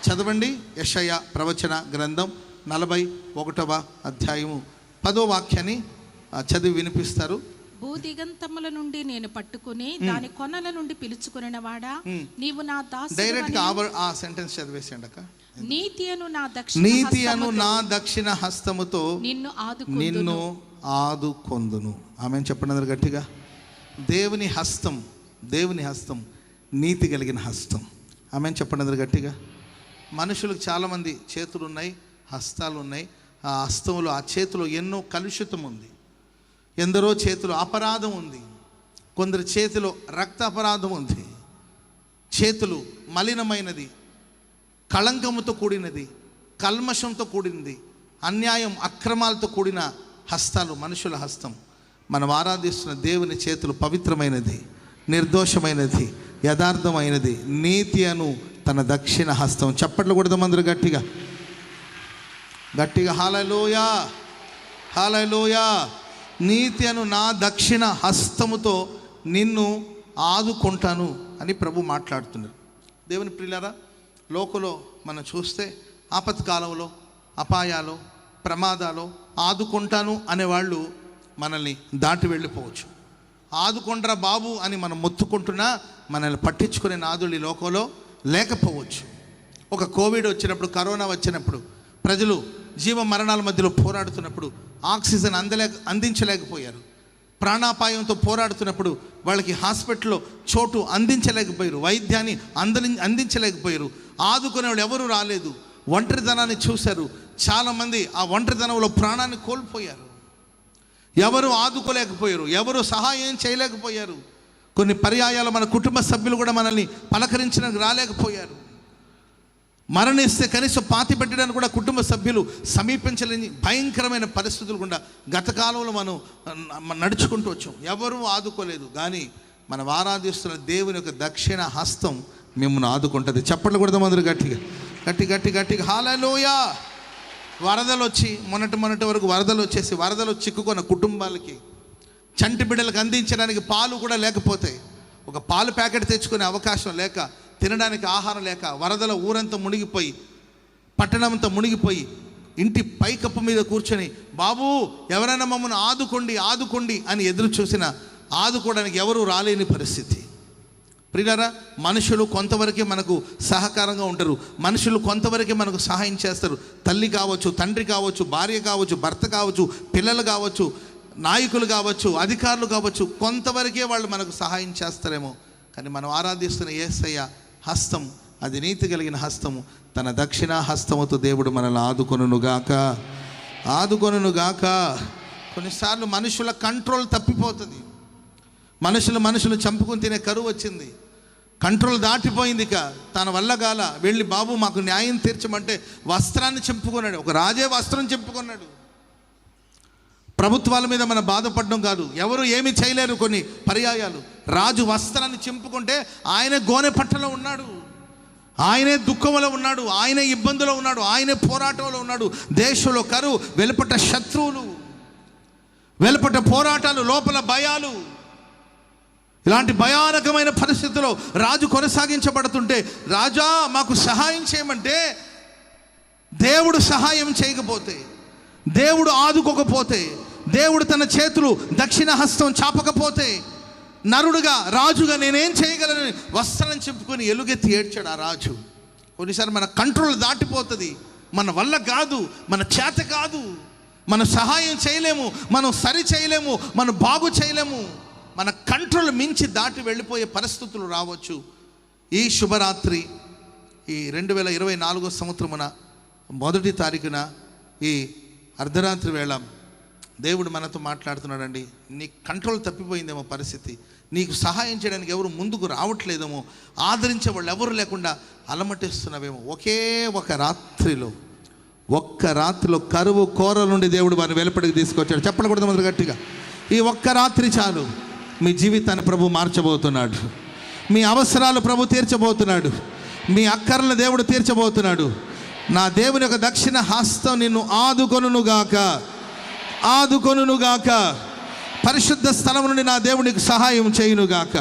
చదవండి. యెషయా ప్రవచన గ్రంథం 41వ అధ్యాయము 10వ వాక్యాన్ని చదివి వినిపిస్తారు. భూదిగంతముల నుండి నేను పట్టుకుని దాని కొనల నుండి పిలుచుకున్న వాడా, నీవు నా దాసుడు. డైరెక్ట్ గా ఆ సెంటెన్స్ చదివేసేయండి అక్క. నీతి అను నా దక్షిణ హస్తముతో నిన్ను ఆదుకొందును. ఆమె చెప్పండి అందరు గట్టిగా. దేవుని హస్తం నీతి కలిగిన హస్తం. ఆమె చెప్పండి అందరు గట్టిగా. మనుషులకు చాలామంది చేతులు ఉన్నాయి, హస్తాలు ఉన్నాయి. ఆ హస్తంలో, ఆ చేతిలో ఎన్నో కలుషితం ఉంది. ఎందరో చేతిలో అపరాధం ఉంది. కొందరి చేతిలో రక్త అపరాధం ఉంది. చేతులు మలినమైనది, కళంకముతో కూడినది, కల్మషంతో కూడినది, అన్యాయం అక్రమాలతో కూడిన హస్తాలు మనుషుల హస్తం. మనం ఆరాధిస్తున్న దేవుని చేతులు పవిత్రమైనది, నిర్దోషమైనది, యథార్థమైనది. నీతి అను తన దక్షిణ హస్తం. చప్పట్లు కొడదాం అందరూ గట్టిగా గట్టిగా. హల్లెలూయా, హల్లెలూయా. నీతి అను నా దక్షిణ హస్తముతో నిన్ను ఆదుకుంటాను అని ప్రభు మాట్లాడుతున్నారు. దేవుని ప్రియులారా, లోకంలో మనం చూస్తే ఆపత్కాలంలో, అపాయాలు, ప్రమాదాలు ఆదుకుంటాను అనేవాళ్ళు మనల్ని దాటి వెళ్ళిపోవచ్చు. ఆదుకుంటారా బాబు అని మనం మొత్తుకుంటున్నా మనల్ని పట్టించుకునే నాదులు ఈ లోకంలో లేకపోవచ్చు. ఒక కోవిడ్ వచ్చినప్పుడు, కరోనా వచ్చినప్పుడు, ప్రజలు జీవ మరణాల మధ్యలో పోరాడుతున్నప్పుడు ఆక్సిజన్ అందించలేకపోయారు. ప్రాణాపాయంతో పోరాడుతున్నప్పుడు వాళ్ళకి హాస్పిటల్లో చోటు అందించలేకపోయారు, వైద్యాన్ని అందించలేకపోయారు. ఆదుకునే వాళ్ళు ఎవరు రాలేదు. ఒంటరితనాన్ని చూశారు. చాలామంది ఆ ఒంటరితనంలో ప్రాణాన్ని కోల్పోయారు. ఎవరు ఆదుకోలేకపోయారు, ఎవరు సహాయం చేయలేకపోయారు. కొన్ని పర్యాయాలు మన కుటుంబ సభ్యులు కూడా మనల్ని పలకరించడానికి రాలేకపోయారు. మరణిస్తే కనీసం పాతి పెట్టడానికి కూడా కుటుంబ సభ్యులు సమీపించలేని భయంకరమైన పరిస్థితులు కూడా గత కాలంలో మనం నడుచుకుంటూ వచ్చాం. ఎవరూ ఆదుకోలేదు. కానీ మనం ఆరాధిస్తున్న దేవుని యొక్క దక్షిణ హస్తం మిమ్మల్ని ఆదుకుంటుంది. చప్పట్లు కొడదాం అందరూ గట్టిగా గట్టిగా. హల్లెలూయా. వరదలు వచ్చి మొన్నటి వరకు వరదలు వచ్చేసి వరదలు చిక్కుకున్న కుటుంబాలకి, చంటి బిడ్డలకు అందించడానికి పాలు కూడా లేకపోతే, ఒక పాలు ప్యాకెట్ తెచ్చుకునే అవకాశం లేక, తినడానికి ఆహారం లేక, వరదల ఊరంతా మునిగిపోయి, పట్టణమంతా మునిగిపోయి, ఇంటి పైకప్పు మీద కూర్చొని బాబు ఎవరైనా మమ్మల్ని ఆదుకోండి అని ఎదురు చూసిన ఆదుకోవడానికి ఎవరూ రాలేని పరిస్థితి. ప్రియులారా, మనుషులు కొంతవరకే మనకు సహకారంగా ఉంటారు. మనుషులు కొంతవరకే మనకు సహాయం చేస్తారు. తల్లి కావచ్చు, తండ్రి కావచ్చు, భార్య కావచ్చు, భర్త కావచ్చు, పిల్లలు కావచ్చు, నాయకులు కావచ్చు, అధికారులు కావచ్చు, కొంతవరకే వాళ్ళు మనకు సహాయం చేస్తారేమో. కానీ మనం ఆరాధిస్తున్న యేసయ్య హస్తం అది నీతి కలిగిన హస్తము. తన దక్షిణ హస్తముతో దేవుడు మనల్ని ఆదుకొనుగాక. కొన్నిసార్లు మనుషుల కంట్రోల్ తప్పిపోతుంది. మనుషులు చంపుకుని తినే కరువు వచ్చింది. కంట్రోల్ దాటిపోయింది. ఇక తన వల్ల గాల వెళ్ళి బాబు మాకు న్యాయం తీర్చమంటే వస్త్రాన్ని చెప్పుకున్నాడు. ఒక రాజే వస్త్రం చెప్పుకున్నాడు. ప్రభుత్వాల మీద మనం బాధపడడం కాదు, ఎవరు ఏమి చేయలేరు. కొన్ని పర్యాయాలు రాజు వస్త్రాన్ని చింపుకుంటే ఆయన గోనె పట్టలో ఉన్నాడు, ఆయనే దుఃఖంలో ఉన్నాడు, ఆయనే ఇబ్బందులో ఉన్నాడు, ఆయనే పోరాటంలో ఉన్నాడు. దేశంలో కరువు, వెలుపట శత్రువులు, వెలుపట పోరాటాలు, లోపల భయాలు, ఇలాంటి భయానకమైన పరిస్థితుల్లో రాజు కొనసాగించబడుతుంటే, రాజా మాకు సహాయం చేయమంటే, దేవుడు సహాయం చేయకపోతే, దేవుడు ఆదుకోకపోతే, దేవుడు తన చేతులు దక్షిణ హస్తం చాపకపోతే, నరుడుగా రాజుగా నేనేం చేయగలను వస్త్రం చెప్పుకొని ఎలుగెత్తి ఏడ్చాడు ఆ రాజు. కొన్నిసార్లు మన కంట్రోల్ దాటిపోతుంది. మన వల్ల కాదు, మన చేత కాదు, మనం సహాయం చేయలేము, మనం సరి చేయలేము, మనం బాగు చేయలేము. మన కంట్రోల్ మించి దాటి వెళ్ళిపోయే పరిస్థితులు రావచ్చు. ఈ శుభరాత్రి, ఈ 2024 సంవత్సరమున 1వ తారీఖున ఈ అర్ధరాత్రి వేళ దేవుడు మనతో మాట్లాడుతున్నాడండి. నీ కంట్రోల్ తప్పిపోయిందేమో పరిస్థితి, నీకు సహాయం చేయడానికి ఎవరు ముందుకు రావట్లేదేమో, ఆదరించే వాళ్ళు ఎవరు లేకుండా అలమటిస్తున్నావేమో. ఒక్క రాత్రిలో కరువు కోరల నుండి దేవుడు వారిని వెలుపడికి తీసుకొచ్చాడు. చెప్పకూడదు మొదలు గట్టిగా. ఈ ఒక్క రాత్రి చాలు, మీ జీవితాన్ని ప్రభు మార్చబోతున్నాడు. మీ అవసరాలు ప్రభు తీర్చబోతున్నాడు. మీ అక్కర్లను దేవుడు తీర్చబోతున్నాడు. నా దేవుని యొక్క దక్షిణ హస్తం నిన్ను ఆదుకొనుగాక. పరిశుద్ధ స్థలం నుండి నా దేవునికి సహాయం చేయునుగాక.